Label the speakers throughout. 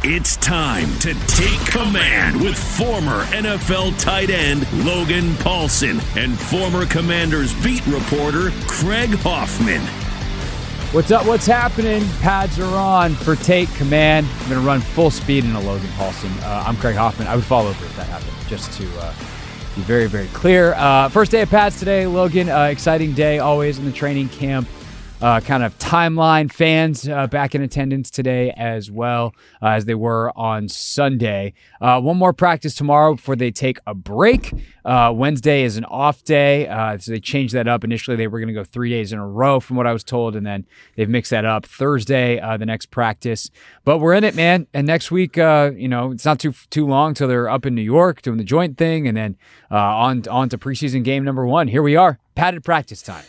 Speaker 1: It's time to take command with former NFL tight end Logan Paulsen and former Commanders beat reporter Craig Hoffman.
Speaker 2: What's up? What's happening? Pads are on for Take Command. I'm going to run full speed into Logan Paulsen. I'm Craig Hoffman. I would fall over if that happened, just to be very, very clear. First day of pads today, Logan. Exciting day always in the training camp. Kind of timeline. Fans back in attendance today as well as they were on Sunday. One more practice tomorrow before they take a break. Wednesday is an off day, so they changed that up. Initially, they were going to go 3 days in a row from what I was told, and then they've mixed that up. Thursday, the next practice. But we're in it, man. And next week, it's not too long till they're up in New York doing the joint thing, and then on to preseason game number 1. Here we are, padded practice time.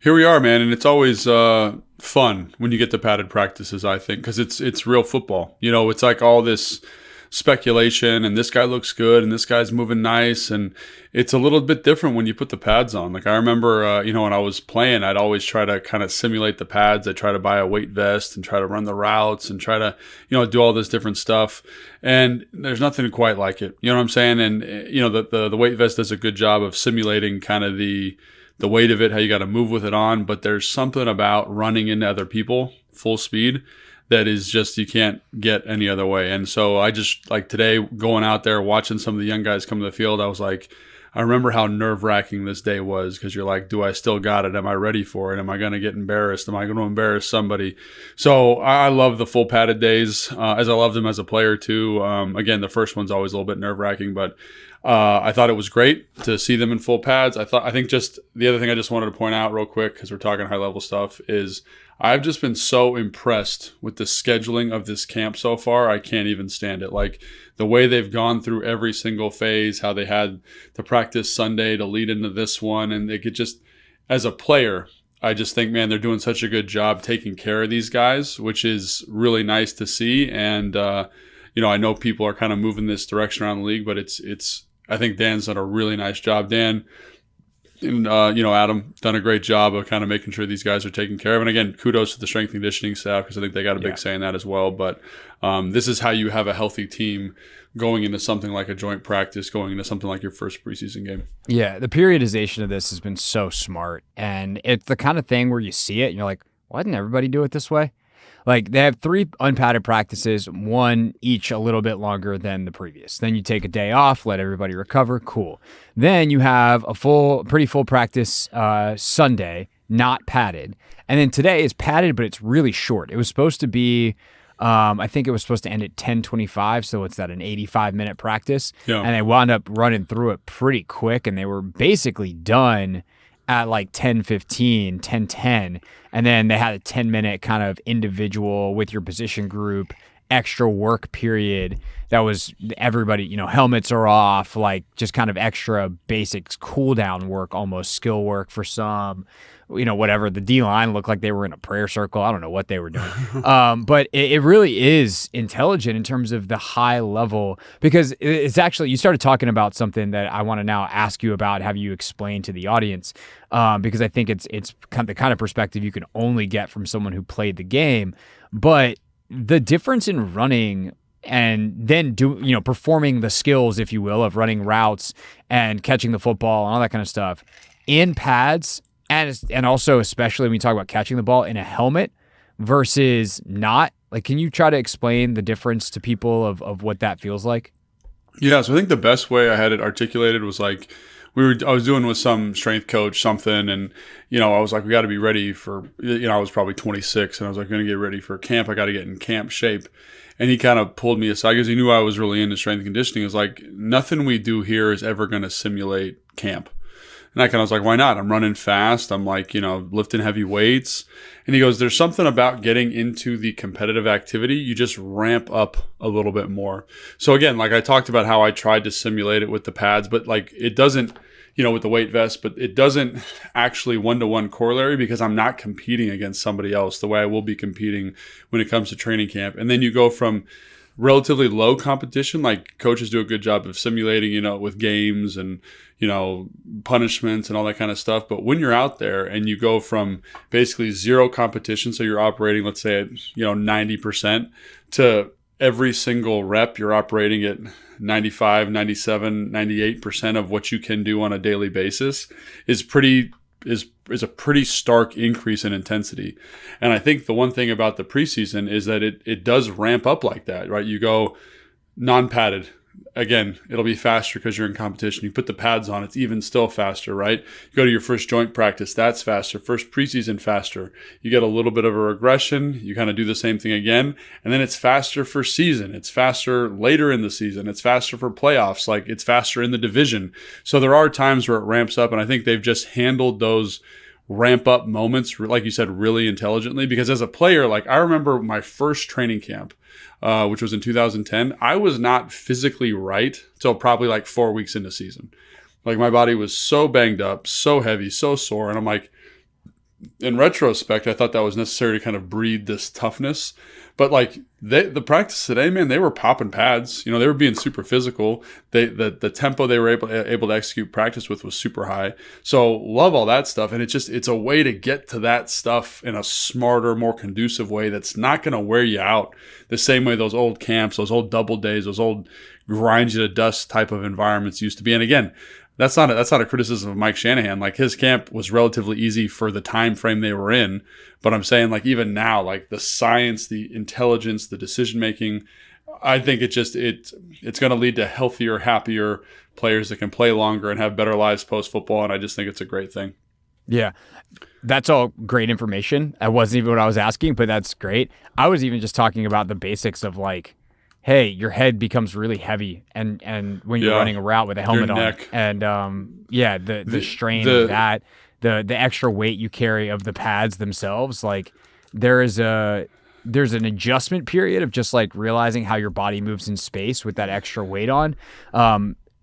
Speaker 3: Here we are, man, and it's always fun when you get to padded practices, I think, because it's real football. You know, it's like all this speculation, and this guy looks good, and this guy's moving nice, and it's a little bit different when you put the pads on. Like I remember, when I was playing, I'd always try to kind of simulate the pads. I'd try to buy a weight vest and try to run the routes and try to, do all this different stuff. And there's nothing quite like it. You know what I'm saying? And, the weight vest does a good job of simulating kind of the weight of it, how you got to move with it on, but there's something about running into other people full speed that is just, you can't get any other way. And so I just, like today, going out there, watching some of the young guys come to the field, I was like, I remember how nerve-wracking this day was, because you're like, do I still got it? Am I ready for it? Am I going to get embarrassed? Am I going to embarrass somebody? So I love the full padded days, as I loved them as a player too. Again, the first one's always a little bit nerve-wracking, but I thought it was great to see them in full pads. I think just the other thing I just wanted to point out real quick, because we're talking high-level stuff, is I've just been so impressed with the scheduling of this camp so far. I can't even stand it. Like the way they've gone through every single phase, how they had the practice Sunday to lead into this one. And they could just, as a player, I just think, man, they're doing such a good job taking care of these guys, which is really nice to see. And, I know people are kind of moving this direction around the league, but I think Dan's done a really nice job. Dan and, Adam done a great job of kind of making sure these guys are taken care of. And again, kudos to the strength and conditioning staff, because I think they got a big say in that as well. But this is how you have a healthy team going into something like a joint practice, going into something like your first preseason game.
Speaker 2: Yeah, the periodization of this has been so smart. And it's the kind of thing where you see it and you're like, why didn't everybody do it this way? Like they have 3 unpadded practices, one each a little bit longer than the previous. Then you take a day off, let everybody recover. Cool. Then you have a pretty full practice Sunday, not padded. And then today is padded, but it's really short. It was supposed to be, I think it was supposed to end at 10:25. So it's an 85-minute practice. Yeah. And they wound up running through it pretty quick, and they were basically done at like 10:15, 10:10, and then they had a 10-minute kind of individual with your position group extra work period that was everybody, helmets are off, like just kind of extra basics cool down work, almost skill work for some, whatever. The D-line looked like they were in a prayer circle. I don't know what they were doing. But it really is intelligent in terms of the high level, because it's actually, you started talking about something that I want to now ask you about, have you explain to the audience, because I think it's kind of the kind of perspective you can only get from someone who played the game. But the difference in running and then performing the skills, if you will, of running routes and catching the football and all that kind of stuff in pads, and also especially when you talk about catching the ball in a helmet versus not. Like, can you try to explain the difference to people of what that feels like?
Speaker 3: Yeah, so I think the best way I had it articulated was like, I was doing with some strength coach something, and I was like, we got to be ready for, I was probably 26, and I was like, going to get ready for camp. I got to get in camp shape. And he kind of pulled me aside because he knew I was really into strength and conditioning. He was like, nothing we do here is ever going to simulate camp. And I kind of was like, why not? I'm running fast. I'm like, lifting heavy weights. And he goes, there's something about getting into the competitive activity. You just ramp up a little bit more. So again, like I talked about how I tried to simulate it with the pads, but like it doesn't, with the weight vest, but it doesn't actually one-to-one corollary, because I'm not competing against somebody else the way I will be competing when it comes to training camp. And then you go from relatively low competition, like coaches do a good job of simulating, with games and, punishments and all that kind of stuff. But when you're out there and you go from basically zero competition, so you're operating, let's say at, 90%, to every single rep you're operating at 95, 97, 98% of what you can do on a daily basis is a pretty stark increase in intensity. And I think the one thing about the preseason is that it does ramp up like that, right? You go non-padded. Again, it'll be faster because you're in competition. You put the pads on, it's even still faster, right? You go to your first joint practice, that's faster. First preseason, faster. You get a little bit of a regression. You kind of do the same thing again. And then it's faster for season. It's faster later in the season. It's faster for playoffs. Like, it's faster in the division. So there are times where it ramps up, and I think they've just handled those ramp up moments, like you said, really intelligently. Because as a player, like, I remember my first training camp, which was in 2010, I was not physically right till probably like 4 weeks into season. Like, my body was so banged up, so heavy, so sore. And I'm like, in retrospect, I thought that was necessary to kind of breed this toughness. But like, the practice today, man, they were popping pads. You know, they were being super physical. The tempo they were able to execute practice with was super high. So love all that stuff. And it's a way to get to that stuff in a smarter, more conducive way that's not going to wear you out the same way those old camps, those old double days, those old grind you to dust type of environments used to be. And again, that's not a criticism of Mike Shanahan. Like, his camp was relatively easy for the time frame they were in. But I'm saying, like, even now, like, the science, the intelligence, the decision making, I think it's going to lead to healthier, happier players that can play longer and have better lives post football. And I just think it's a great thing.
Speaker 2: Yeah. That's all great information. That wasn't even what I was asking, but that's great. I was even just talking about the basics of, like, hey, your head becomes really heavy and when you're running a route with a helmet on. And the strain of that, the extra weight you carry of the pads themselves, like, there's an adjustment period of just like realizing how your body moves in space with that extra weight on.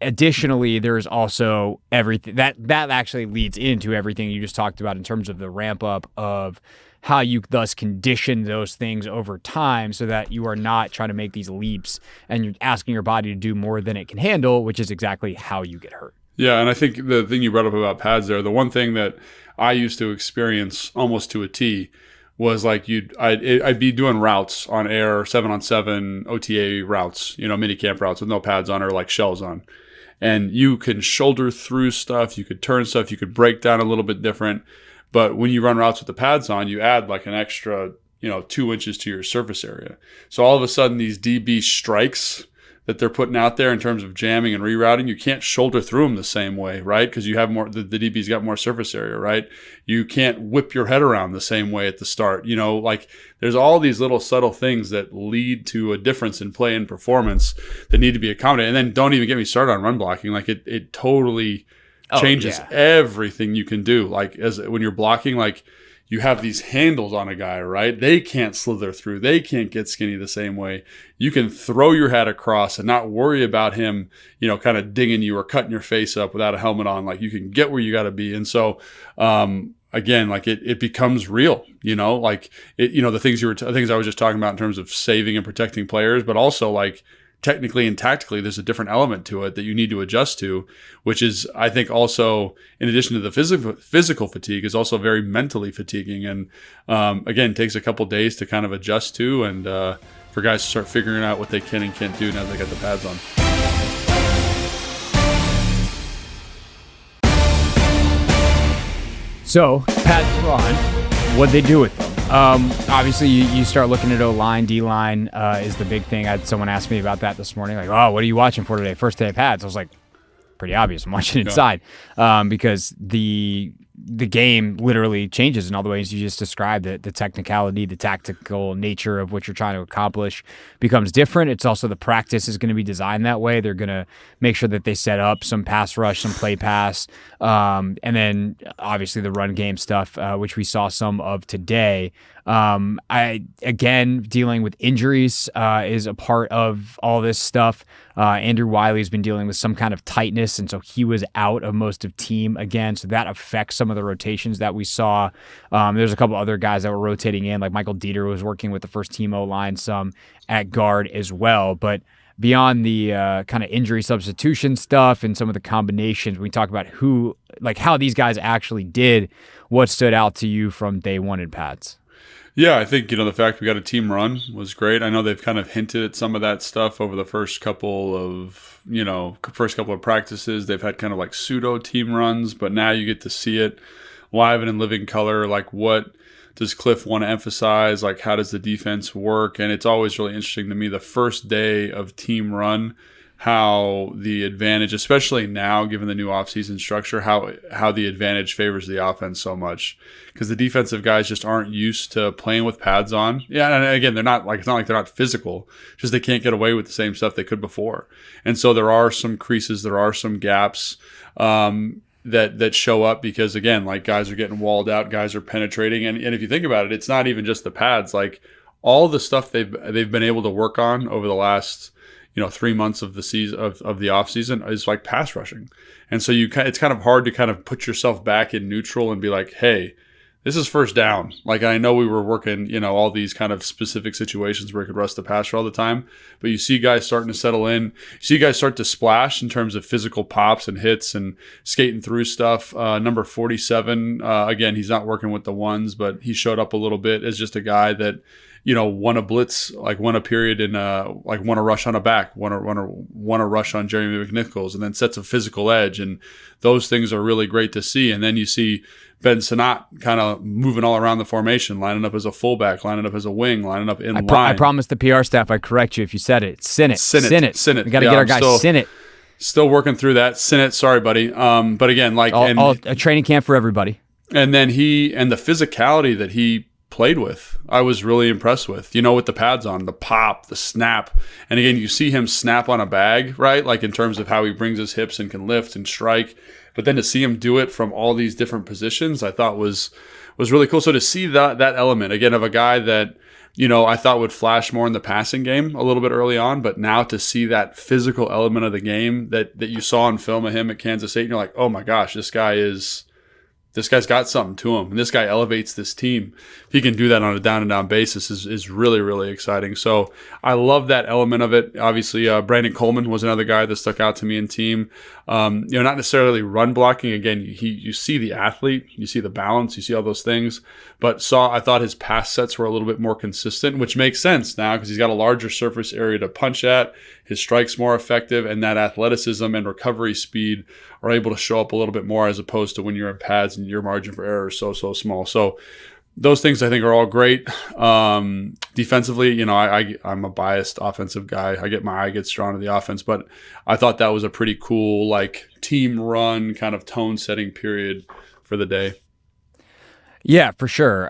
Speaker 2: Additionally, there's also everything that actually leads into everything you just talked about in terms of the ramp up of how you thus condition those things over time so that you are not trying to make these leaps and you're asking your body to do more than it can handle, which is exactly how you get hurt.
Speaker 3: Yeah, and I think the thing you brought up about pads there, the one thing that I used to experience almost to a T was like I'd be doing routes on air, 7-on-7 OTA routes, mini camp routes with no pads on or like shells on. And you can shoulder through stuff, you could turn stuff, you could break down a little bit different. But when you run routes with the pads on, you add like an extra, 2 inches to your surface area. So all of a sudden, these DB strikes that they're putting out there in terms of jamming and rerouting, you can't shoulder through them the same way, right? Because you have more, the DB's got more surface area, right? You can't whip your head around the same way at the start. Like, there's all these little subtle things that lead to a difference in play and performance that need to be accommodated. And then don't even get me started on run blocking. Like, it totally changes everything you can do. Like, when you're blocking, like, you have these handles on a guy, right? They can't slither through. They can't get skinny the same way. You can throw your head across and not worry about him, kind of dinging you or cutting your face up without a helmet on. Like, you can get where you got to be. And so, again, like, it becomes real, like the things I was just talking about in terms of saving and protecting players, but also like, technically and tactically, there's a different element to it that you need to adjust to, which is, I think, also, in addition to the physical fatigue, is also very mentally fatiguing. And again, takes a couple days to kind of adjust to, and for guys to start figuring out what they can and can't do now that they got the pads on.
Speaker 2: So, pads are on. What'd they do with them? Obviously, you start looking at O-line, D-line is the big thing. I had someone ask me about that this morning. Like, oh, what are you watching for today? First day of pads. I was like, pretty obvious. I'm watching inside because the game literally changes in all the ways you just described. The technicality, the tactical nature of what you're trying to accomplish becomes different. It's also the practice is going to be designed that way. They're going to make sure that they set up some pass rush, some play pass, and then obviously the run game stuff, which we saw some of today. Dealing with injuries is a part of all this stuff. Andrew Wiley's been dealing with some kind of tightness, and so he was out of most of team again. So that affects some of the rotations that we saw. There's a couple other guys that were rotating in, like Michael Dieter was working with the first team O-line some at guard as well. But beyond the kind of injury substitution stuff and some of the combinations, we talk about how these guys actually did. What stood out to you from day one in pads?
Speaker 3: Yeah, I think, the fact we got a team run was great. I know they've kind of hinted at some of that stuff over the first couple of practices. They've had kind of like pseudo team runs, but now you get to see it live and in living color. Like, what does Cliff want to emphasize? Like, how does the defense work? And it's always really interesting to me, the first day of team run, how the advantage, especially now given the new offseason structure, how the advantage favors the offense so much, because the defensive guys just aren't used to playing with pads on. Yeah, and again, it's not like they're not physical, just they can't get away with the same stuff they could before. And so there are some creases, there are some gaps that show up because, again, like, guys are getting walled out, guys are penetrating, and if you think about it, it's not even just the pads. Like, all the stuff they've been able to work on over the last 3 months of the season of the off season is like pass rushing. And so it's kind of hard to kind of put yourself back in neutral and be like, hey, this is first down. Like, I know we were working, all these kind of specific situations where you could rush the passer all the time, but you see guys starting to settle in. You see guys start to splash in terms of physical pops and hits and skating through stuff. Number 47, again, he's not working with the ones, but he showed up a little bit as just a guy that, won a blitz, like won a period in won a rush on a back, won a rush on Jeremy McNichols, and then sets a physical edge. And those things are really great to see. And then you see Ben Sanat kind of moving all around the formation, lining up as a fullback, lining up as a wing, lining up in line.
Speaker 2: I promised the PR staff I'd correct you if you said it. Sinnott.
Speaker 3: Sinnott.
Speaker 2: We got to get our guy Sinnott.
Speaker 3: Still working through that. Sinnott, sorry, buddy. But again, like
Speaker 2: a training camp for everybody.
Speaker 3: And then the physicality that he played with, I was really impressed with, with the pads on, the pop, the snap. And again, you see him snap on a bag, right? Like, in terms of how he brings his hips and can lift and strike. But then to see him do it from all these different positions, I thought was really cool. So to see that element, again, of a guy that, I thought would flash more in the passing game a little bit early on, but now to see that physical element of the game that you saw in film of him at Kansas State, and you're like, oh my gosh, this guy's got something to him, and this guy elevates this team. If he can do that on a down-and-down basis is really, really exciting. So I love that element of it. Obviously, Brandon Coleman was another guy that stuck out to me in team. Not necessarily run blocking. Again, you see the athlete, you see the balance, you see all those things. But I thought his pass sets were a little bit more consistent, which makes sense now because he's got a larger surface area to punch at. His strike's more effective, and that athleticism and recovery speed are able to show up a little bit more as opposed to when you're in pads and your margin for error is so small. So those things I think are all great. Defensively, I'm a biased offensive guy. My eye gets drawn to the offense, but I thought that was a pretty cool, like, team run kind of tone setting period for the day.
Speaker 2: Yeah, for sure.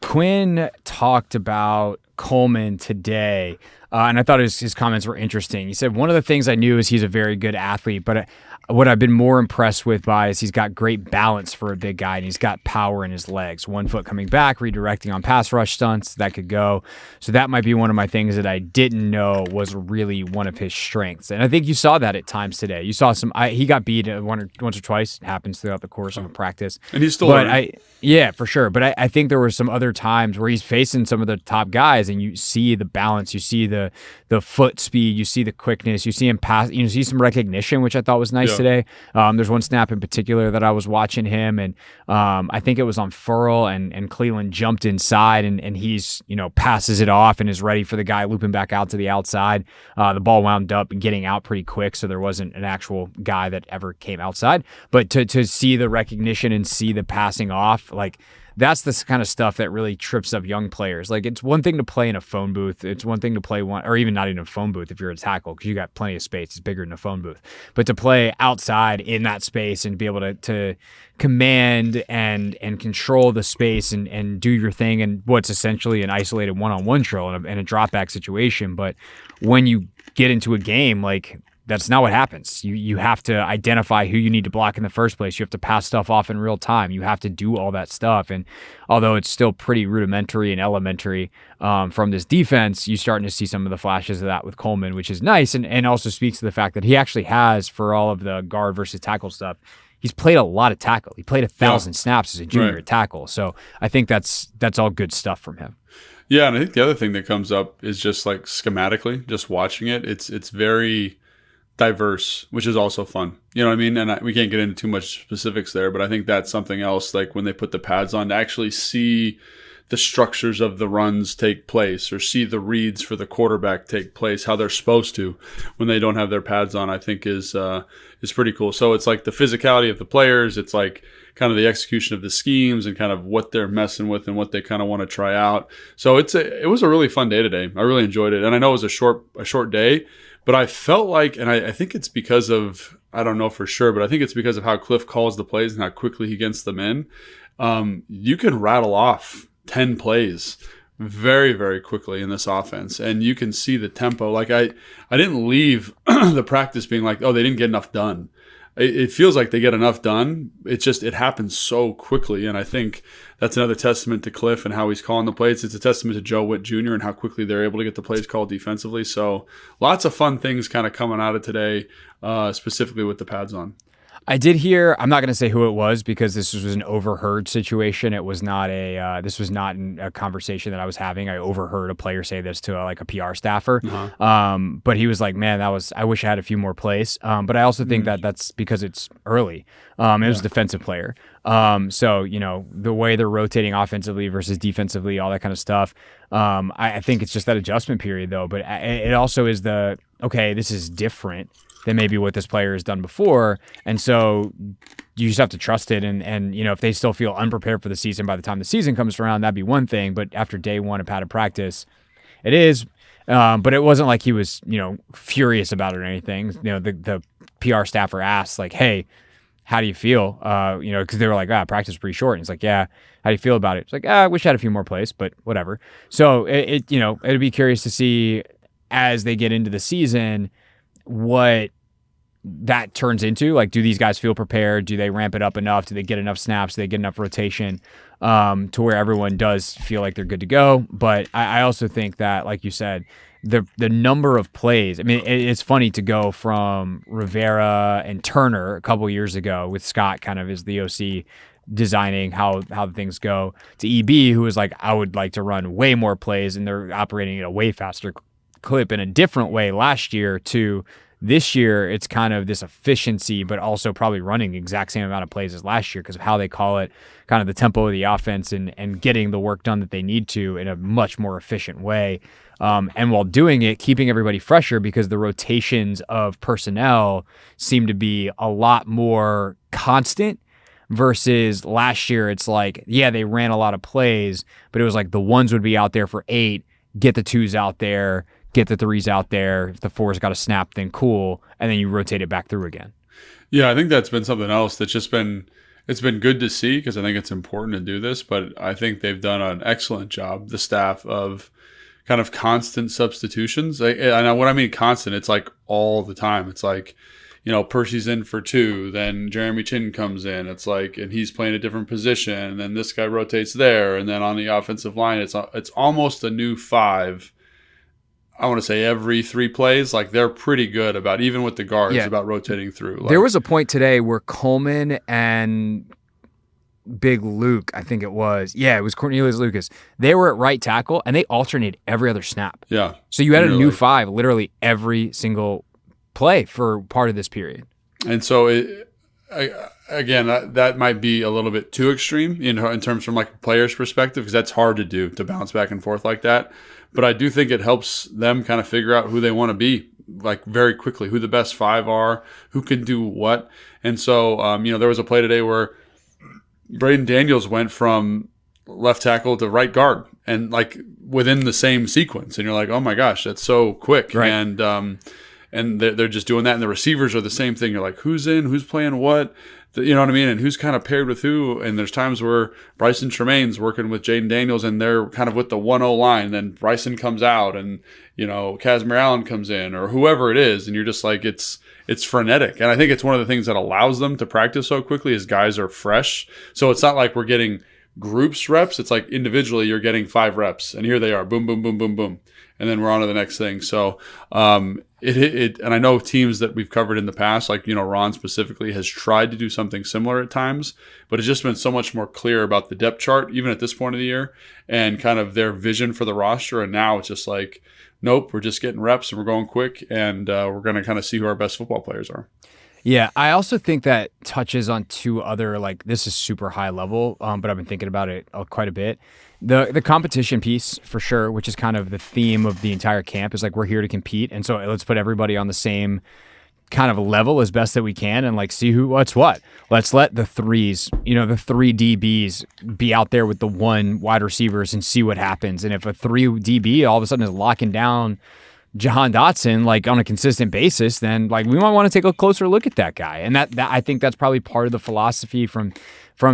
Speaker 2: Quinn talked about Coleman today, and I thought his comments were interesting. He said, one of the things I knew is he's a very good athlete, but what I've been more impressed with is he's got great balance for a big guy, and he's got power in his legs. 1 foot coming back, redirecting on pass rush stunts, that could go. So that might be one of my things that I didn't know was really one of his strengths. And I think you saw that at times today. You saw he got beat once or twice. It happens throughout the course of a practice.
Speaker 3: And he's still learning.
Speaker 2: Yeah, for sure. But I think there were some other times where he's facing some of the top guys, and you see the balance, you see the foot speed, you see the quickness, you see him pass, you see some recognition, which I thought was nice today. There's one snap in particular that I was watching him, and I think it was on Furl, and Cleveland jumped inside, and he's, passes it off and is ready for the guy looping back out to the outside. The ball wound up getting out pretty quick, so there wasn't an actual guy that ever came outside. But to see the recognition and see the passing off, like, that's the kind of stuff that really trips up young players. Like, it's one thing to play in a phone booth. It's one thing to play or even not in a phone booth if you're a tackle, because you got plenty of space. It's bigger than a phone booth. But to play outside in that space and be able to command and control the space and do your thing in what's essentially an isolated one-on-one drill in a drop back situation. But when you get into a game, like, that's not what happens. You have to identify who you need to block in the first place. You have to pass stuff off in real time. You have to do all that stuff. And although it's still pretty rudimentary and elementary from this defense, you're starting to see some of the flashes of that with Coleman, which is nice, and also speaks to the fact that he actually has, for all of the guard versus tackle stuff, he's played a lot of tackle. He played 1,000 snaps as a junior at tackle. So I think that's all good stuff from him.
Speaker 3: Yeah, and I think the other thing that comes up is just, like, schematically, just watching it, it's very diverse, which is also fun. You know what I mean? And we can't get into too much specifics there, but I think that's something else, like when they put the pads on, to actually see the structures of the runs take place or see the reads for the quarterback take place, how they're supposed to when they don't have their pads on, I think is pretty cool. So it's like the physicality of the players. It's like kind of the execution of the schemes and kind of what they're messing with and what they kind of want to try out. So it was a really fun day today. I really enjoyed it. And I know it was a short day, but I felt like, and I think it's because of, I don't know for sure, but I think it's because of how Cliff calls the plays and how quickly he gets them in. You can rattle off 10 plays very, very quickly in this offense, and you can see the tempo. Like I didn't leave the practice being like, oh, they didn't get enough done. It feels like they get enough done. It's just, it happens so quickly. And I think that's another testament to Cliff and how he's calling the plays. It's a testament to Joe Witt Jr. and how quickly they're able to get the plays called defensively. So lots of fun things kind of coming out of today, specifically with the pads on.
Speaker 2: I did hear, I'm not going to say who it was because this was an overheard situation. It was not this was not a conversation that I was having. I overheard a player say this to a PR staffer. But he was like, man, I wish I had a few more plays. But I also think that that's because it's early. It was a defensive player. So, the way they're rotating offensively versus defensively, all that kind of stuff. I think it's just that adjustment period though. But it also is okay, this is different than maybe what this player has done before. And so you just have to trust it. And if they still feel unprepared for the season by the time the season comes around, that'd be one thing. But after day one of padded practice, it is. But it wasn't like he was, furious about it or anything. The PR staffer asked like, hey, how do you feel? Because they were like, practice is pretty short. And it's like, yeah, how do you feel about it? It's like, I wish I had a few more plays, but whatever. So it'd be curious to see as they get into the season, what that turns into. Like, do these guys feel prepared? Do they ramp it up enough? Do they get enough snaps? Do they get enough rotation to where everyone does feel like they're good to go? But I also think that, like you said, the number of plays, I mean, it's funny to go from Rivera and Turner a couple years ago with Scott kind of as the OC designing how things go, to EB, who was like, I would like to run way more plays, and they're operating at a way faster clip in a different way last year, to this year it's kind of this efficiency, but also probably running the exact same amount of plays as last year because of how they call it, kind of the tempo of the offense and getting the work done that they need to in a much more efficient way. And while doing it, keeping everybody fresher because the rotations of personnel seem to be a lot more constant versus last year. It's like, yeah, they ran a lot of plays, but it was like the ones would be out there for 8, get the 2s out there, get the 3s out there. If the 4's got a snap, then cool. And then you rotate it back through again.
Speaker 3: Yeah, I think that's been something else that's just been, it's been good to see because I think it's important to do this, but I think they've done an excellent job, the staff, of kind of constant substitutions. And what I mean constant, it's like all the time. It's like, Percy's in for 2, then Jeremy Chin comes in. It's like, and he's playing a different position, and then this guy rotates there, and then on the offensive line, it's almost a new 5. I want to say every 3 plays. Like, they're pretty good about, even with the guards, about rotating through. Like,
Speaker 2: there was a point today where Coleman and Big Luke, I think it was Cornelius Lucas, they were at right tackle, and they alternated every other snap.
Speaker 3: Yeah.
Speaker 2: So you had a new 5 literally every single play for part of this period.
Speaker 3: And so, that might be a little bit too extreme in terms from like a player's perspective, because that's hard to do, to bounce back and forth like that. But I do think it helps them kind of figure out who they want to be, like, very quickly, who the best 5 are, who can do what. And so, there was a play today where Braden Daniels went from left tackle to right guard, and like within the same sequence. And you're like, oh my gosh, that's so quick.
Speaker 2: Right.
Speaker 3: And they're just doing that. And the receivers are the same thing. You're like, who's in, who's playing what? You know what I mean? And who's kind of paired with who? And there's times where Bryson Tremaine's working with Jayden Daniels, and they're kind of with the 1-0 line. Then Bryson comes out, and, Casimir Allen comes in, or whoever it is. And you're just like, it's frenetic. And I think it's one of the things that allows them to practice so quickly is guys are fresh. So it's not like we're getting groups reps. It's like individually you're getting 5 reps, and here they are, boom, boom, boom, boom, boom. And then we're on to the next thing. So, and I know teams that we've covered in the past, like, Ron specifically, has tried to do something similar at times, but it's just been so much more clear about the depth chart, even at this point of the year, and kind of their vision for the roster. And now it's just like, nope, we're just getting reps and we're going quick, and we're going to kind of see who our best football players are.
Speaker 2: Yeah, I also think that touches on 2 other, like, this is super high level, but I've been thinking about it quite a bit. The competition piece for sure, which is kind of the theme of the entire camp, is like we're here to compete, and so let's put everybody on the same kind of level as best that we can and like see what's what. Let's let the threes, the 3 DBs be out there with the 1 wide receivers and see what happens. And if a 3 DB all of a sudden is locking down Jahan Dotson like on a consistent basis, then like we might want to take a closer look at that guy. And that I think that's probably part of the philosophy from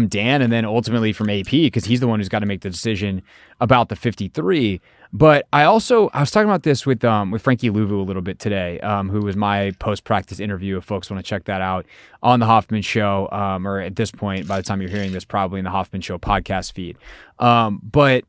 Speaker 2: Dan and then ultimately from AP, because he's the one who's got to make the decision about the 53. But I was talking about this with Frankie Louvu a little bit today, who was my post-practice interview. If folks want to check that out on the Hoffman Show, or at this point, by the time you're hearing this, probably in the Hoffman Show podcast feed. But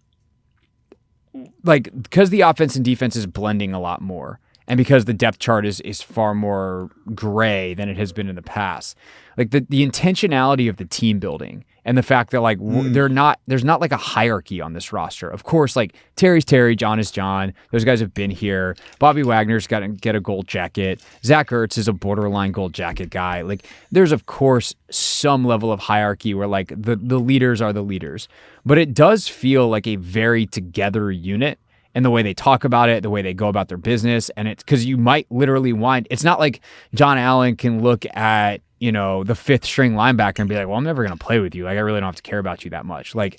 Speaker 2: like, because the offense and defense is blending a lot more, and because the depth chart is far more gray than it has been in the past, like the intentionality of the team building and the fact that like there's not like a hierarchy on this roster. Of course, like Terry's Terry, John is John. Those guys have been here. Bobby Wagner's got to get a gold jacket. Zach Ertz is a borderline gold jacket guy. Like there's of course some level of hierarchy where like the leaders are the leaders, but it does feel like a very together unit. And the way they talk about it, the way they go about their business, and it's because you might literally it's not like John Allen can look at, the 5th string linebacker and be like, well, I'm never going to play with you. Like, I really don't have to care about you that much. Like,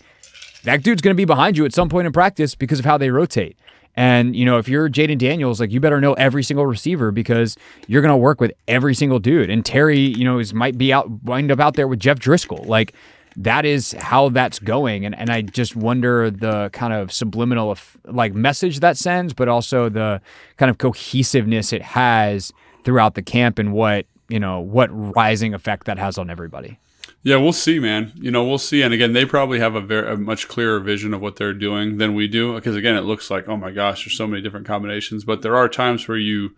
Speaker 2: that dude's going to be behind you at some point in practice because of how they rotate. And, if you're Jayden Daniels, like, you better know every single receiver because you're going to work with every single dude. And Terry, might wind up out there with Jeff Driscoll. Like, that is how that's going. And I just wonder the kind of subliminal like message that sends, but also the kind of cohesiveness it has throughout the camp and what rising effect that has on everybody.
Speaker 3: Yeah, we'll see, man. We'll see. And again, they probably have a much clearer vision of what they're doing than we do. Because again, it looks like, oh my gosh, there's so many different combinations. But there are times where you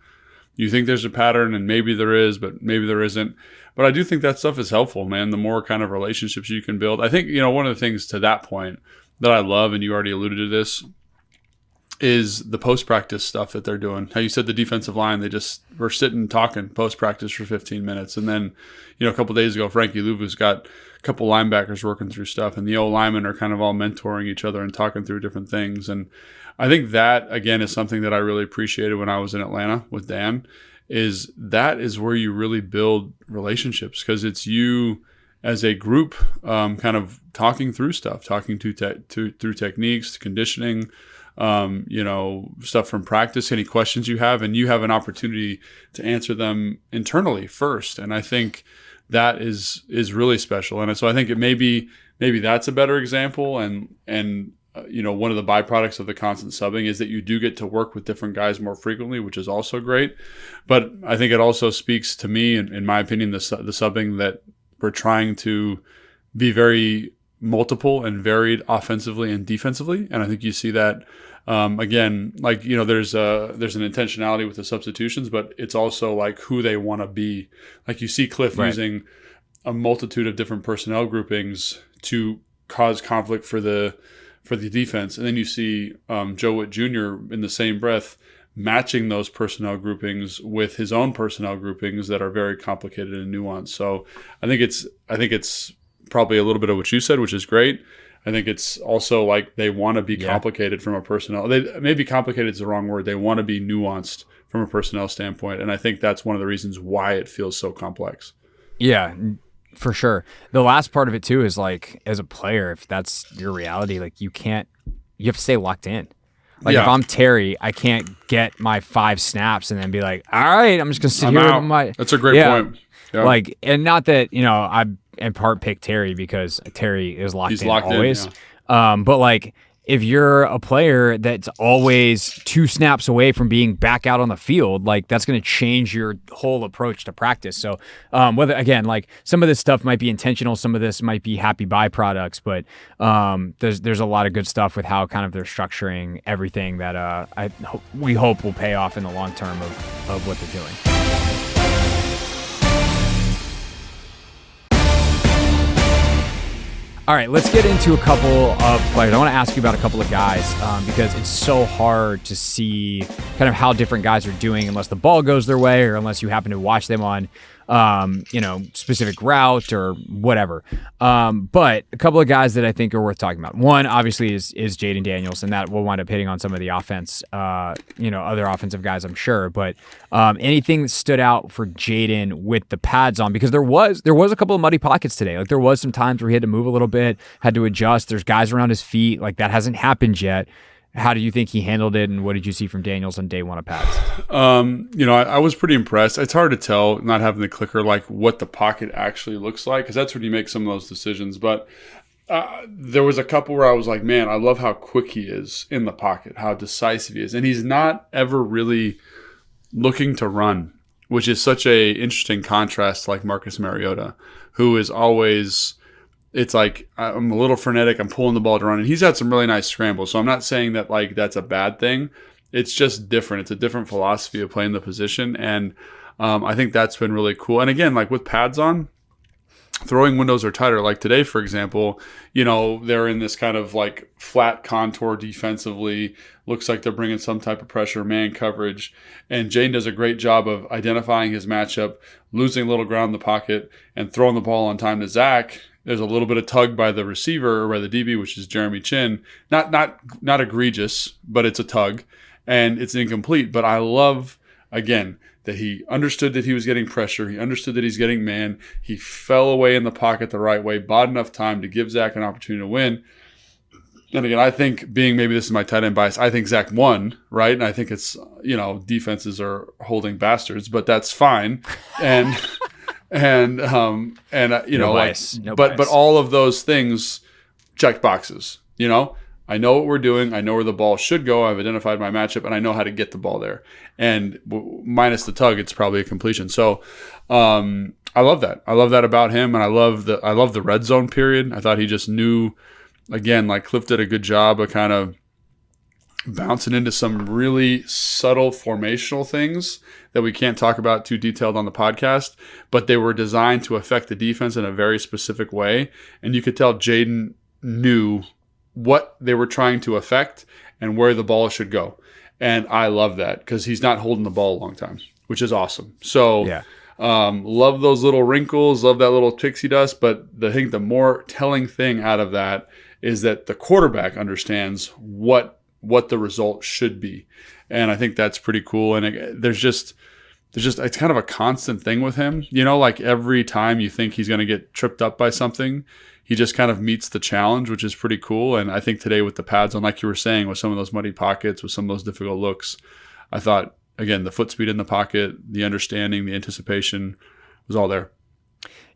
Speaker 3: think there's a pattern and maybe there is, but maybe there isn't. But I do think that stuff is helpful, man. The more kind of relationships you can build. I think, one of the things to that point that I love, and you already alluded to this, is the post-practice stuff that they're doing. How you said the defensive line, they just were sitting talking post-practice for 15 minutes. And then, a couple of days ago, Frankie Louvu's got a couple linebackers working through stuff, and the O-linemen are kind of all mentoring each other and talking through different things. And I think that, again, is something that I really appreciated when I was in Atlanta with Dan, is where you really build relationships, because it's you as a group kind of talking through stuff, talking through techniques, conditioning, stuff from practice, any questions you have, and you have an opportunity to answer them internally first. And I think that is really special. And so I think it maybe that's a better example. And one of the byproducts of the constant subbing is that you do get to work with different guys more frequently, which is also great. But I think it also speaks to me, in my opinion, the subbing, that we're trying to be very multiple and varied offensively and defensively. And I think you see that, again, like, there's an intentionality with the substitutions, but it's also like who they want to be. Like you see Cliff using a multitude of different personnel groupings to cause conflict for the defense. And then you see Joe Witt Jr. in the same breath matching those personnel groupings with his own personnel groupings that are very complicated and nuanced. So I think it's probably a little bit of what you said, which is great. I think it's also like they want to be complicated from a personnel. Maybe complicated is the wrong word. They want to be nuanced from a personnel standpoint. And I think that's one of the reasons why it feels so complex.
Speaker 2: Yeah, for sure. The last part of it too is like, as a player, if that's your reality, like you have to stay locked in. Like if I'm Terry, I can't get my 5 snaps and then be like, all right, I'm just going to sit here with my...
Speaker 3: That's a great point. Yeah.
Speaker 2: Like, and not that, I in part pick Terry because Terry is locked in always. But like, if you're a player that's always 2 snaps away from being back out on the field, like that's going to change your whole approach to practice. So whether, again, like some of this stuff might be intentional, some of this might be happy byproducts, but there's a lot of good stuff with how kind of they're structuring everything that we hope will pay off in the long term of what they're doing. All right, let's get into a couple of players. I want to ask you about a couple of guys because it's so hard to see kind of how different guys are doing unless the ball goes their way or unless you happen to watch them on specific route or whatever. But a couple of guys that I think are worth talking about. One, obviously, is Jayden Daniels, and that will wind up hitting on some of the offense, other offensive guys, I'm sure. But anything that stood out for Jayden with the pads on, because there was a couple of muddy pockets today. Like there was some times where he had to move a little bit, had to adjust. There's guys around his feet. Like that hasn't happened yet. How do you think he handled it, and what did you see from Daniels on day one of pads?
Speaker 3: I was pretty impressed. It's hard to tell, not having the clicker, like what the pocket actually looks like, because that's when you make some of those decisions. But there was a couple where I was like, man, I love how quick he is in the pocket, how decisive he is. And he's not ever really looking to run, which is such a interesting contrast to like Marcus Mariota, who is always... It's like, I'm a little frenetic. I'm pulling the ball to run. And he's had some really nice scrambles. So I'm not saying that like that's a bad thing. It's just different. It's a different philosophy of playing the position. And I think that's been really cool. And again, like with pads on, throwing windows are tighter. Like today, for example, they're in this kind of like flat contour defensively. Looks like they're bringing some type of pressure, man coverage. And Jayden does a great job of identifying his matchup, losing a little ground in the pocket, and throwing the ball on time to Zach. There's a little bit of tug by the receiver or by the DB, which is Jeremy Chin. Not egregious, but it's a tug, and it's incomplete. But I love, again, that he understood that he was getting pressure. He understood that he's getting man. He fell away in the pocket the right way, bought enough time to give Zach an opportunity to win. And again, I think maybe this is my tight end bias, I think Zach won, right? And I think it's, defenses are holding bastards, but that's fine. And... But all of those things check boxes. I know what we're doing. I know where the ball should go. I've identified my matchup, and I know how to get the ball there. And minus the tug, it's probably a completion. So I love that. I love that about him, and I love the red zone period. I thought he just knew. Again, like Cliff did a good job of kind of bouncing into some really subtle formational things that we can't talk about too detailed on the podcast, but they were designed to affect the defense in a very specific way. And you could tell Jayden knew what they were trying to affect and where the ball should go. And I love that because he's not holding the ball a long time, which is awesome. So
Speaker 2: yeah.
Speaker 3: Love those little wrinkles, love that little pixie dust. But I think the more telling thing out of that is that the quarterback understands what the result should be. And I think that's pretty cool. And there's just it's kind of a constant thing with him. Like every time you think he's going to get tripped up by something, he just kind of meets the challenge, which is pretty cool. And I think today with the pads on, like you were saying, with some of those muddy pockets, with some of those difficult looks, I thought, again, the foot speed in the pocket, the understanding, the anticipation was all there.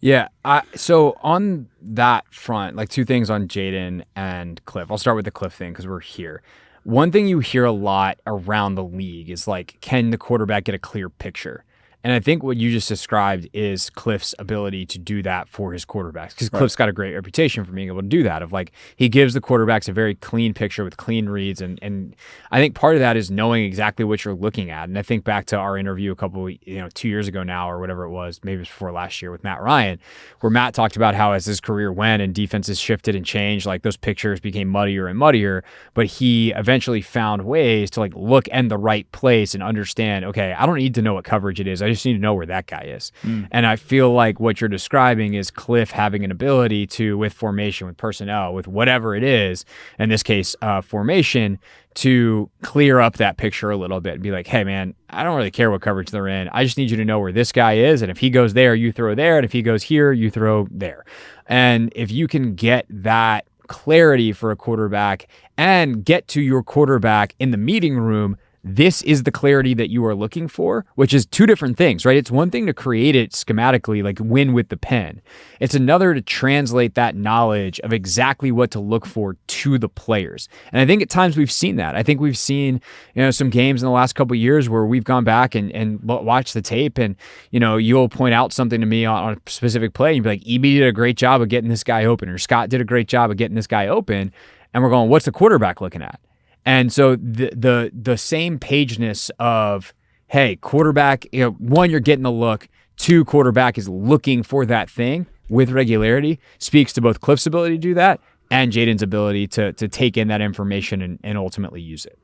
Speaker 2: Yeah. So on that front, like two things on Jayden and Cliff. I'll start with the Cliff thing because we're here. One thing you hear a lot around the league is like, can the quarterback get a clear picture? And I think what you just described is Cliff's ability to do that for his quarterbacks, because Cliff's got a great reputation for being able to do that. Of like, he gives the quarterbacks a very clean picture with clean reads, and I think part of that is knowing exactly what you're looking at. And I think back to our interview 2 years ago now, or whatever it was, maybe it was before last year with Matt Ryan, where Matt talked about how as his career went and defenses shifted and changed, like those pictures became muddier and muddier, but he eventually found ways to like look in the right place and understand, okay, I don't need to know what coverage it is. I just need to know where that guy is. And I feel like what you're describing is Cliff having an ability to, with formation, with personnel, with whatever it is, in this case, formation, to clear up that picture a little bit and be like, hey, man, I don't really care what coverage they're in. I just need you to know where this guy is. And if he goes there, you throw there. And if he goes here, you throw there. And if you can get that clarity for a quarterback and get to your quarterback in the meeting room, this is the clarity that you are looking for, which is two different things, right? It's one thing to create it schematically, like win with the pen. It's another to translate that knowledge of exactly what to look for to the players. And I think at times we've seen that. I think we've seen, some games in the last couple of years where we've gone back and watched the tape, and, you'll point out something to me on a specific play and you'll be like, EB did a great job of getting this guy open, or Scott did a great job of getting this guy open. And we're going, what's the quarterback looking at? And so the same pageness of, hey, quarterback, one, you're getting the look, two, quarterback is looking for that thing with regularity, speaks to both Cliff's ability to do that and Jayden's ability to take in that information and ultimately use it.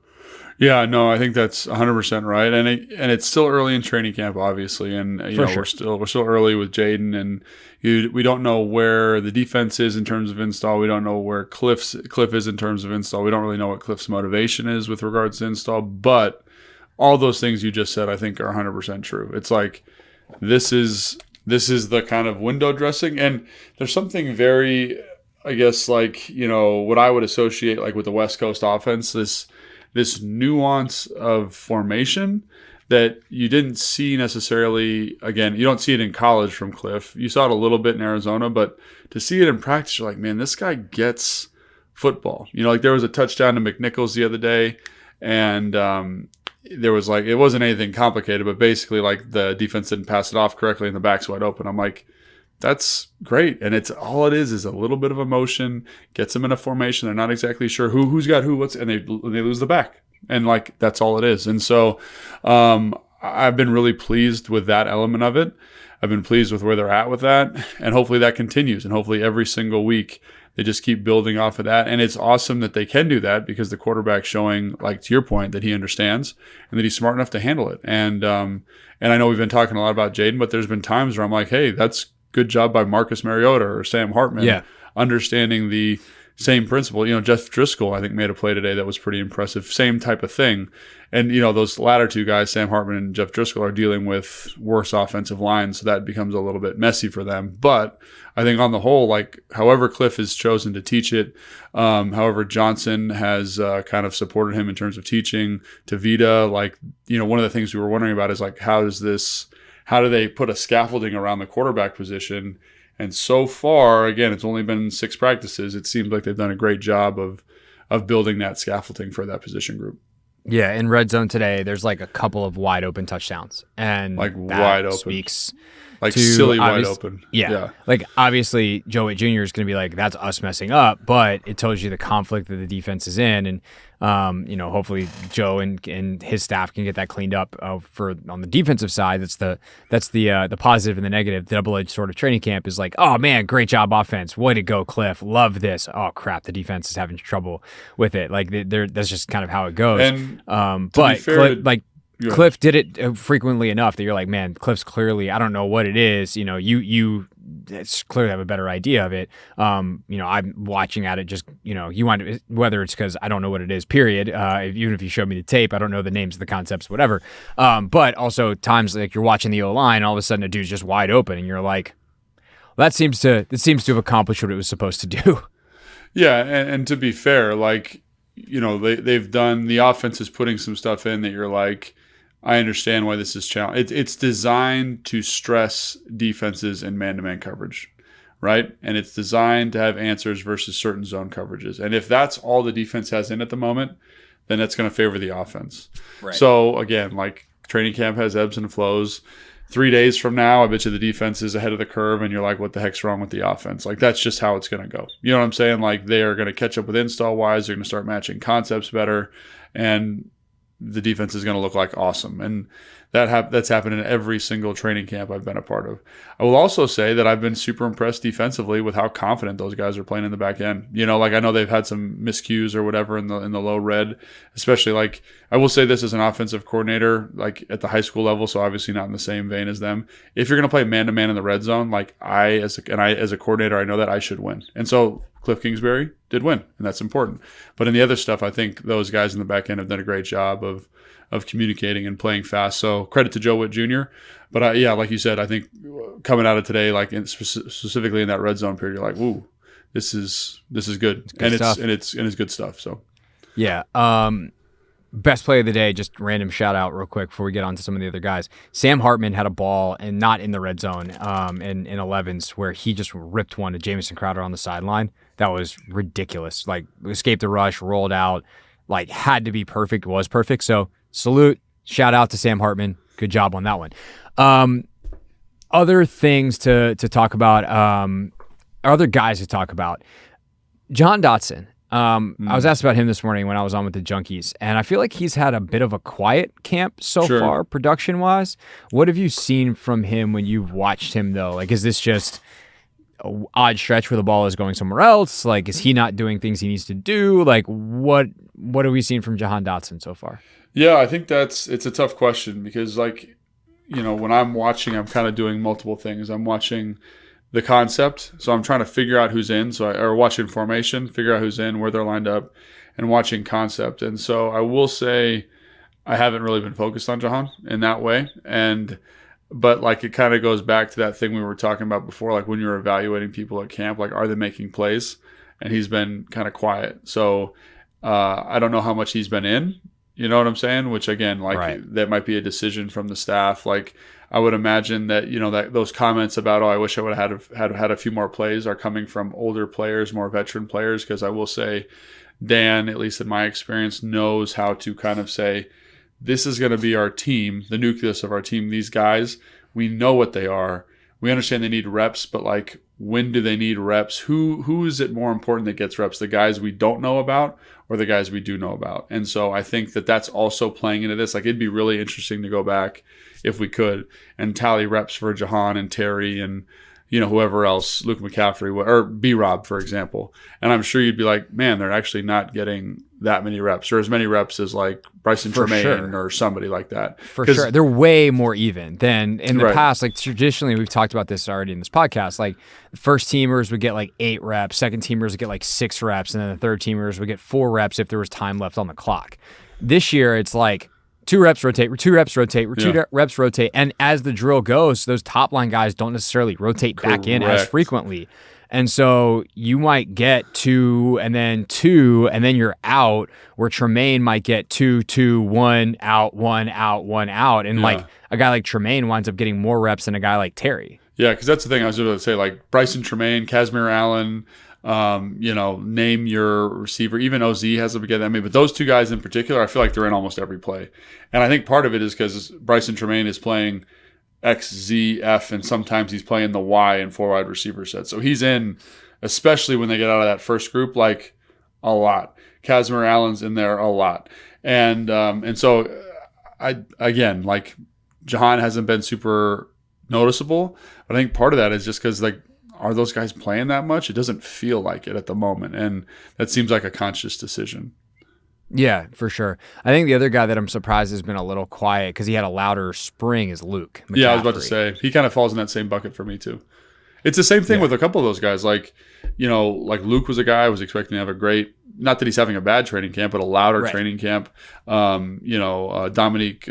Speaker 3: Yeah, no, I think that's 100% right, and it's still early in training camp, obviously, and we're still early with Jayden, and we don't know where the defense is in terms of install. We don't know where Cliff is in terms of install. We don't really know what Cliff's motivation is with regards to install, but all those things you just said, I think, are 100% true. It's like this is the kind of window dressing, and there's something very, I guess, like what I would associate like with the West Coast offense, this nuance of formation that you didn't see necessarily. Again, you don't see it in college from Cliff. You saw it a little bit in Arizona, but to see it in practice, you're like, man, this guy gets football. Like there was a touchdown to McNichols the other day, and there was like, it wasn't anything complicated, but basically like the defense didn't pass it off correctly and the back's wide open. I'm like, that's great. And it's all it is a little bit of emotion, gets them in a formation. They're not exactly sure who's got who, and they lose the back. And like, that's all it is. And so I've been really pleased with that element of it. I've been pleased with where they're at with that. And hopefully that continues. And hopefully every single week they just keep building off of that. And it's awesome that they can do that because the quarterback's showing, like to your point, that he understands and that he's smart enough to handle it. And I know we've been talking a lot about Jayden, but there's been times where I'm like, hey, that's good job by Marcus Mariota or Sam Hartman, understanding the same principle. Jeff Driscoll, I think, made a play today that was pretty impressive. Same type of thing. And, those latter two guys, Sam Hartman and Jeff Driscoll, are dealing with worse offensive lines, so that becomes a little bit messy for them. But I think on the whole, like, however Cliff has chosen to teach it, however Johnson has kind of supported him in terms of teaching, Tavita, like, one of the things we were wondering about is, like, how do they put a scaffolding around the quarterback position? And so far, again, it's only been 6 practices. It seems like they've done a great job of building that scaffolding for that position group.
Speaker 2: Yeah, in red zone today, there's like a couple of wide open touchdowns, and
Speaker 3: like
Speaker 2: that
Speaker 3: wide open
Speaker 2: speaks
Speaker 3: like
Speaker 2: to
Speaker 3: silly wide open.
Speaker 2: Yeah, like obviously Joe Witt Jr. is going to be like, that's us messing up, but it tells you the conflict that the defense is in, and hopefully Joe and his staff can get that cleaned up for on the defensive side. That's the positive and the negative. The double-edged sort of training camp is like, oh man, great job offense, way to go Cliff, love this. Oh crap, the defense is having trouble with it. Like that's just kind of how it goes.
Speaker 3: And
Speaker 2: but Cliff did it frequently enough that you're like, man, Cliff's clearly, I don't know what it is. You it's clearly have a better idea of it. I'm watching at it, just, you want to, whether it's because I don't know what it is, period. Even if you showed me the tape, I don't know the names of the concepts, whatever. But also times like you're watching the O-line, all of a sudden a dude's just wide open and you're like, well, it seems to have accomplished what it was supposed to do.
Speaker 3: Yeah. And to be fair, like, they've done, the offense is putting some stuff in that you're like, I understand why this is challenging. It's designed to stress defenses in man-to-man coverage, right? And it's designed to have answers versus certain zone coverages. And if that's all the defense has in at the moment, then that's going to favor the offense. Right. So, again, like training camp has ebbs and flows. 3 days from now, I bet you the defense is ahead of the curve and you're like, what the heck's wrong with the offense? Like, that's just how it's going to go. You know what I'm saying? Like, they are going to catch up with install-wise. They're going to start matching concepts better. And the defense is going to look like awesome. And that's happened in every single training camp I've been a part of. I will also say that I've been super impressed defensively with how confident those guys are playing in the back end. Like I know they've had some miscues or whatever in the low red, especially like I will say this as an offensive coordinator, like at the high school level, so obviously not in the same vein as them. If you're going to play man-to-man in the red zone, like I as a coordinator, I know that I should win. And so Cliff Kingsbury did win, and that's important. But in the other stuff, I think those guys in the back end have done a great job of communicating and playing fast. So credit to Joe Witt Jr. But like you said, I think coming out of today, like specifically in that red zone period, you're like, "Ooh, this is good," it's good stuff. So
Speaker 2: yeah. Best play of the day, just random shout out real quick before we get on to some of the other guys. Sam Hartman had a ball and not in the red zone in 11s where he just ripped one to Jamison Crowder on the sideline. That was ridiculous. Like escaped the rush, rolled out, like had to be perfect, was perfect. So salute, shout out to Sam Hartman. Good job on that one. Other things to talk about, other guys to talk about. John Dotson. I was asked about him this morning when I was on with the Junkies, and I feel like he's had a bit of a quiet camp so far, production-wise. What have you seen from him when you've watched him, though? Like, is this just odd stretch where the ball is going somewhere else? Like, is he not doing things he needs to do? Like, what have we seen from Jahan Dotson so far?
Speaker 3: Yeah, I think it's a tough question because, like, when I'm watching, I'm kind of doing multiple things. I'm watching the concept, so I'm trying to figure out who's in. Or watching formation, figure out who's in, where they're lined up, and watching concept. And so I will say I haven't really been focused on Jahan in that way. But like it kind of goes back to that thing we were talking about before, like when you're evaluating people at camp, like are they making plays? And he's been kind of quiet. So I don't know how much he's been in. You know what I'm saying? Which again, like
Speaker 2: right.
Speaker 3: That might be a decision from the staff. Like I would imagine that that those comments about I wish I would have had a few more plays are coming from older players, more veteran players. Because I will say, Dan, at least in my experience, knows how to kind of say, this is going to be our team, the nucleus of our team. These guys, we know what they are. We understand they need reps, but like, when do they need reps? Who is it more important that gets reps? The guys we don't know about or the guys we do know about? And so I think that that's also playing into this. Like, it'd be really interesting to go back if we could and tally reps for Jahan and Terry and whoever else, Luke McCaffrey or B-Rob, for example. And I'm sure you'd be like, man, they're actually not getting that many reps or as many reps as like Bryson Tremaine or somebody like that.
Speaker 2: For sure. They're way more even than in the past. Like traditionally, we've talked about this already in this podcast. Like first teamers would get like 8 reps, second teamers would get like 6 reps, and then the third teamers would get 4 reps if there was time left on the clock. This year, it's like 2 reps rotate, 2 reps rotate, 2 reps rotate. And as the drill goes, those top line guys don't necessarily rotate back in as frequently. And so you might get 2 and then 2, and then you're out, where Tremaine might get 2, 2, 1 out, 1 out, 1 out. And like a guy like Tremaine winds up getting more reps than a guy like Terry. Yeah,
Speaker 3: because that's the thing I was going to say, like Bryson Tremaine, Kazmir Allen, name your receiver. Even OZ has a big that many, but those 2 guys in particular, I feel like they're in almost every play. And I think part of it is because Bryson Tremaine is playing X, Z, F, and sometimes he's playing the Y in 4 wide receiver sets. So he's in, especially when they get out of that first group, like a lot. Kazmir Allen's in there a lot. And so like Jahan hasn't been super noticeable, but I think part of that is just because like, are those guys playing that much? It doesn't feel like it at the moment. And that seems like a conscious decision.
Speaker 2: Yeah, for sure. I think the other guy that I'm surprised has been a little quiet because he had a louder spring is Luke McCaffrey.
Speaker 3: Yeah, I was about to say. He kind of falls in that same bucket for me too. It's the same thing with a couple of those guys. Like, like Luke was a guy I was expecting to have a great, not that he's having a bad training camp, but a louder training camp. Dominique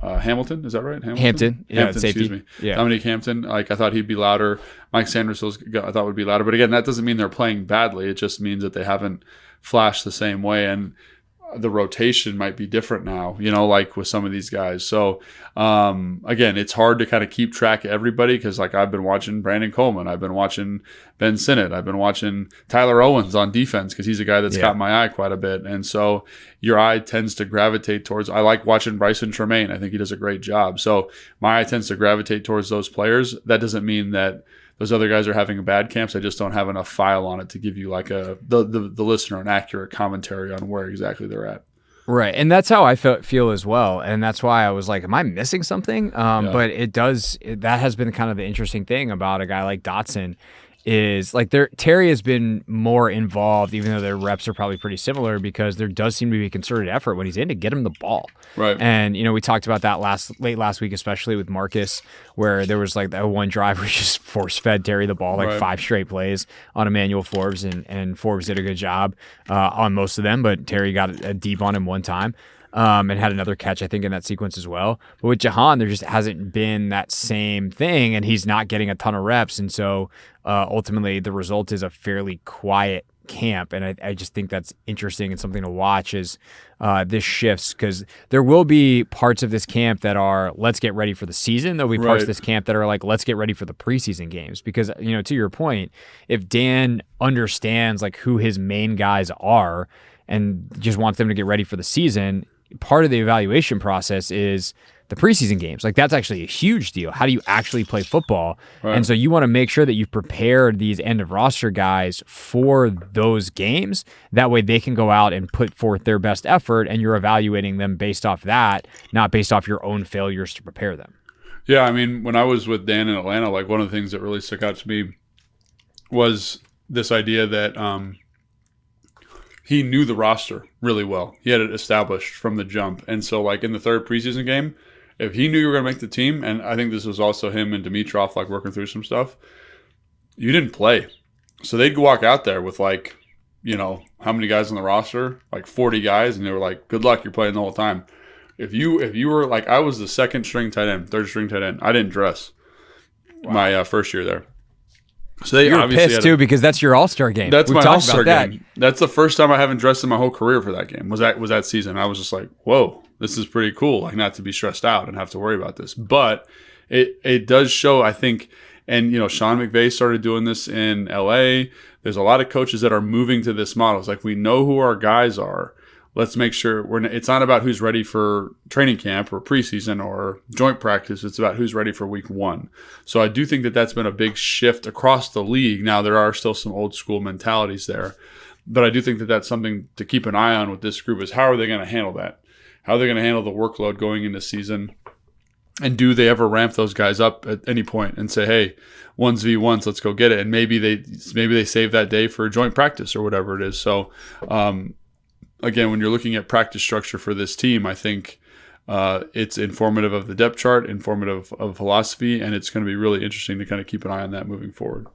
Speaker 3: Hamilton, is that right?
Speaker 2: Hampton,
Speaker 3: safety. Excuse me.
Speaker 2: Yeah.
Speaker 3: Dominique Hampton, like I thought he'd be louder. Mike Sanders, I thought would be louder. But again, that doesn't mean they're playing badly. It just means that they haven't flashed the same way. And the rotation might be different now, like with some of these guys. So, again, it's hard to kind of keep track of everybody because, like, I've been watching Brandon Coleman. I've been watching Ben Sinnott. I've been watching Tyler Owens on defense because he's a guy that's got my eye quite a bit. And so your eye tends to gravitate towards – I like watching Bryson Tremaine. I think he does a great job. So my eye tends to gravitate towards those players. That doesn't mean that those other guys are having bad camps. I just don't have enough file on it to give you like the listener an accurate commentary on where exactly they're at.
Speaker 2: Right. And that's how I feel as well. And that's why I was like, am I missing something? But that has been kind of the interesting thing about a guy like Dotson is like Terry has been more involved, even though their reps are probably pretty similar, because there does seem to be a concerted effort when he's in to get him the ball.
Speaker 3: Right.
Speaker 2: And, we talked about that late last week, especially with Marcus, where there was like that one drive where he just force fed Terry the ball, like 5 straight plays on Emmanuel Forbes, and Forbes did a good job on most of them, but Terry got a deep on him one time. And had another catch, I think, in that sequence as well. But with Jahan, there just hasn't been that same thing, and he's not getting a ton of reps. And so ultimately, the result is a fairly quiet camp. And I just think that's interesting and something to watch as this shifts, because there will be parts of this camp that are, let's get ready for the season. There'll be parts of this camp that are like, let's get ready for the preseason games. Because, to your point, if Dan understands like who his main guys are and just wants them to get ready for the season, part of the evaluation process is the preseason games. Like, that's actually a huge deal. How do you actually play football? Right. And so you want to make sure that you've prepared these end of roster guys for those games. That way they can go out and put forth their best effort, and you're evaluating them based off that, not based off your own failures to prepare them.
Speaker 3: Yeah, I mean, when I was with Dan in Atlanta, like one of the things that really stuck out to me was this idea that he knew the roster really well. He had it established from the jump. And so, like, in the third preseason game, if he knew you were going to make the team, and I think this was also him and Dimitrov, like, working through some stuff, you didn't play. So they'd walk out there with, like, you know, how many guys on the roster? Like 40 guys, and they were like, good luck, you're playing the whole time. If you were, like, I was the second string tight end, third string tight end. I didn't dress my first year there. So they
Speaker 2: You're
Speaker 3: obviously
Speaker 2: pissed too because that's your All-Star game.
Speaker 3: That's
Speaker 2: We've
Speaker 3: my All-Star
Speaker 2: that.
Speaker 3: game. That's the first time I haven't dressed in my whole career for that game. Was that season? I was just like, whoa, this is pretty cool. Like, not to be stressed out and have to worry about this, but it does show, I think. And, you know, Sean McVay started doing this in LA. There's a lot of coaches that are moving to this model. It's like, we know who our guys are. Let's make sure it's not about who's ready for training camp or preseason or joint practice. It's about who's ready for week one. So I do think that that's been a big shift across the league. Now, there are still some old school mentalities there, but I do think that that's something to keep an eye on with this group is how are they going to handle that? How are they going to handle the workload going into season? And do they ever ramp those guys up at any point and say, hey, 1v1s, let's go get it. And maybe they save that day for a joint practice or whatever it is. So, again, when you're looking at practice structure for this team, I think it's informative of the depth chart, informative of philosophy, and it's going to be really interesting to kind of keep an eye on that moving forward.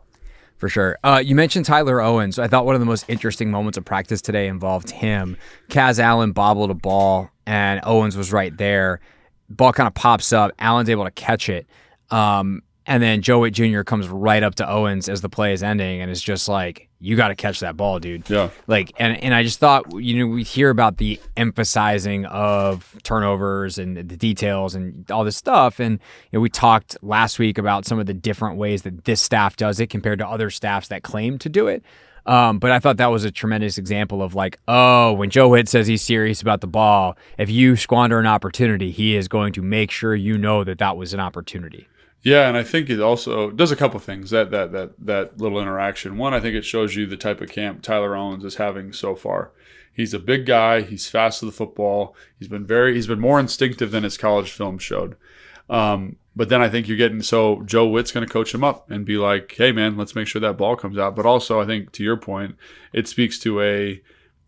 Speaker 2: For sure. You mentioned Tyler Owens. I thought one of the most interesting moments of practice today involved him. Kaz Allen bobbled a ball, and Owens was right there. Ball kind of pops up. Allen's able to catch it. And then Joe Witt Jr. comes right up to Owens as the play is ending and is just like, you got to catch that ball, dude.
Speaker 3: Yeah.
Speaker 2: Like, and I just thought, you know, we hear about the emphasizing of turnovers and the details and all this stuff. And, you know, we talked last week about some of the different ways that this staff does it compared to other staffs that claim to do it. But I thought that was a tremendous example of like, oh, when Joe Witt says he's serious about the ball, if you squander an opportunity, he is going to make sure you know that that was an opportunity.
Speaker 3: Yeah, and I think it also does a couple things, that little interaction. One, I think it shows you the type of camp Tyler Owens is having so far. He's a big guy. He's fast to the football. He's been more instinctive than his college film showed. But then I think so Joe Witt's going to coach him up and be like, hey, man, let's make sure that ball comes out. But also, I think to your point, it speaks to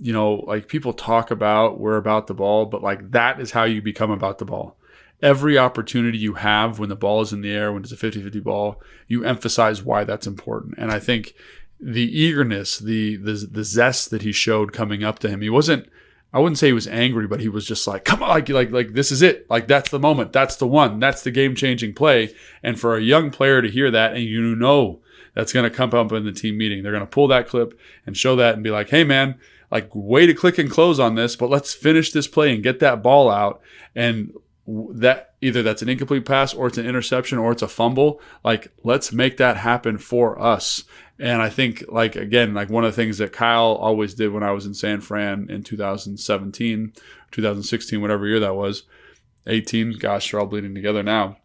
Speaker 3: like people talk about we're about the ball, but like that is how you become about the ball. Every opportunity you have when the ball is in the air, when it's a 50-50 ball, you emphasize why that's important. And I think the eagerness, the zest that he showed coming up to him, I wouldn't say he was angry, but he was just like, come on, like this is it. Like, that's the moment. That's the one. That's the game-changing play. And for a young player to hear that, and you know that's going to come up in the team meeting, they're going to pull that clip and show that and be like, hey, man, like, way to click and close on this, but let's finish this play and get that ball out. And that either that's an incomplete pass or it's an interception or it's a fumble. Like, let's make that happen for us. And I think, like, again, like one of the things that Kyle always did when I was in San Fran in 2017, 2016, whatever year that was, 18, gosh, they're all bleeding together now.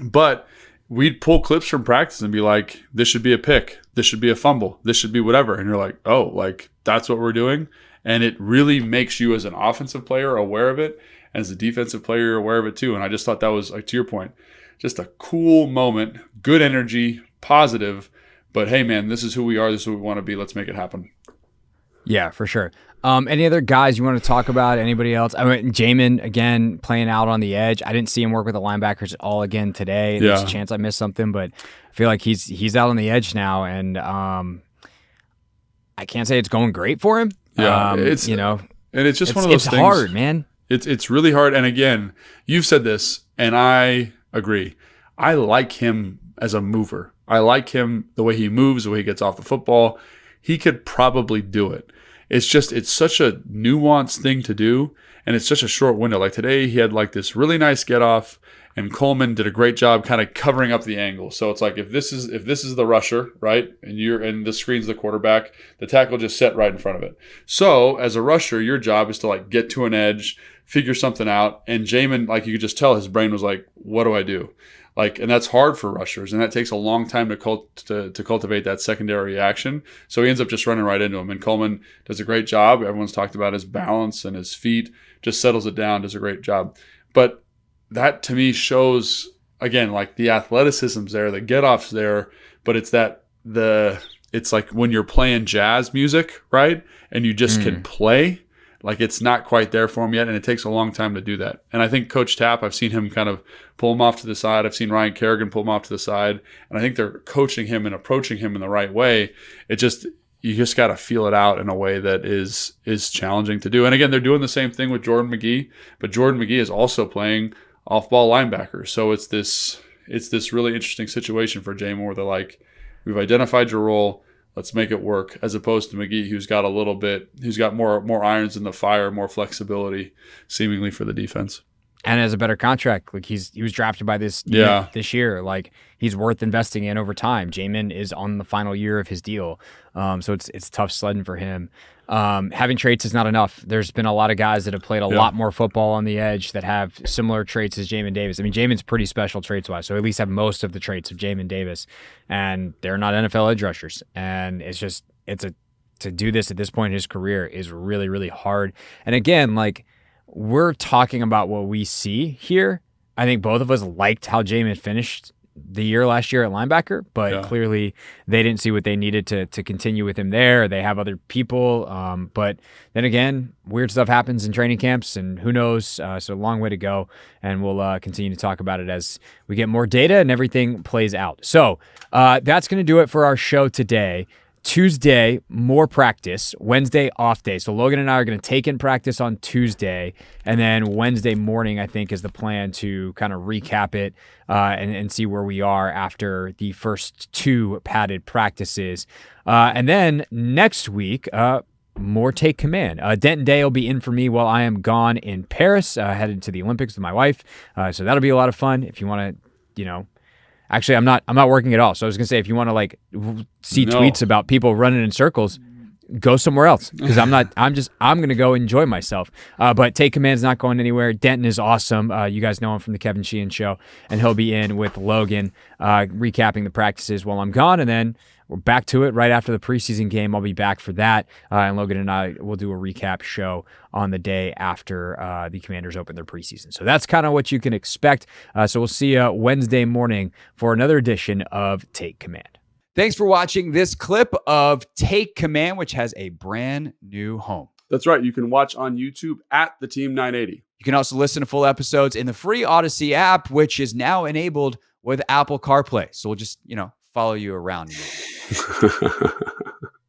Speaker 3: But we'd pull clips from practice and be like, this should be a pick. This should be a fumble. This should be whatever. And you're like, oh, like, that's what we're doing. And it really makes you as an offensive player aware of it. As a defensive player, you're aware of it too. And I just thought that was, like, to your point, just a cool moment, good energy, positive. But hey, man, this is who we are. This is who we want to be. Let's make it happen.
Speaker 2: Yeah, for sure. Any other guys you want to talk about? Anybody else? I mean, Jayden, again, playing out on the edge. I didn't see him work with the linebackers at all again today. There's a chance I missed something, but I feel like he's out on the edge now. And I can't say it's going great for him.
Speaker 3: Yeah,
Speaker 2: and it's
Speaker 3: just one of those things.
Speaker 2: It's hard, man.
Speaker 3: It's really hard. And again, you've said this, and I agree. I like him as a mover. I like him, the way he moves, the way he gets off the football. He could probably do it. It's such a nuanced thing to do, and it's such a short window. Like today, he had like this really nice get off, and Coleman did a great job kind of covering up the angle. So it's like if this is the rusher, right, and the screen's the quarterback, the tackle just set right in front of it. So as a rusher, your job is to like get to an edge, figure something out. And Jayden, like you could just tell, his brain was like, "What do I do?" Like, and that's hard for rushers, and that takes a long time to cultivate that secondary reaction. So he ends up just running right into him. And Coleman does a great job. Everyone's talked about his balance and his feet, just settles it down, does a great job. But that to me shows again, like the athleticism's there, the get-off's there, but it's it's like when you're playing jazz music, right? And you just can play, like it's not quite there for him yet, and it takes a long time to do that. And I think Coach Tapp, I've seen him kind of pull him off to the side. I've seen Ryan Kerrigan pull him off to the side, and I think they're coaching him and approaching him in the right way. You just got to feel it out in a way that is challenging to do. And again, they're doing the same thing with Jordan McGee, but Jordan McGee is also playing off-ball linebacker. So it's this really interesting situation for Jay Moore. They're like, we've identified your role. Let's make it work, as opposed to McGee, who's got more irons in the fire, more flexibility, seemingly, for the defense.
Speaker 2: And has a better contract. Like he was drafted by this year. Like he's worth investing in over time. Jamin is on the final year of his deal. So it's tough sledding for him. Having traits is not enough. There's been a lot of guys that have played a lot more football on the edge that have similar traits as Jamin Davis. I mean, Jamin's pretty special traits-wise, so at least have most of the traits of Jamin Davis. And they're not NFL edge rushers. And to do this at this point in his career is really, really hard. And again, like, we're talking about what we see here. I think both of us liked how Jamin finished the year last year at linebacker, but clearly they didn't see what they needed to continue with him there. They have other people. But then again, weird stuff happens in training camps, and who knows? So a long way to go, and we'll continue to talk about it as we get more data and everything plays out. So that's going to do it for our show today. Tuesday, more practice. Wednesday, off day. So Logan and I are going to take in practice on Tuesday, and then Wednesday morning, I think, is the plan to kind of recap it and see where we are after the first two padded practices. And then next week, more take command. Denton Day will be in for me while I am gone in Paris, headed to the Olympics with my wife. So that'll be a lot of fun. If you want to, actually, I'm not working at all. So I was gonna say, if you want to like see tweets about people running in circles, go somewhere else, because I'm gonna go enjoy myself. But Take Command's not going anywhere. Denton is awesome. You guys know him from the Kevin Sheehan show, and he'll be in with Logan, recapping the practices while I'm gone, and then we're back to it right after the preseason game. I'll be back for that, and Logan and I will do a recap show on the day after the Commanders open their preseason. So that's kind of what you can expect. So we'll see you Wednesday morning for another edition of Take Command.
Speaker 4: Thanks for watching this clip of Take Command, which has a brand new home.
Speaker 3: That's right. You can watch on YouTube at the Team 980.
Speaker 4: You can also listen to full episodes in the free Odyssey app, which is now enabled with Apple CarPlay. So we'll just, follow you around.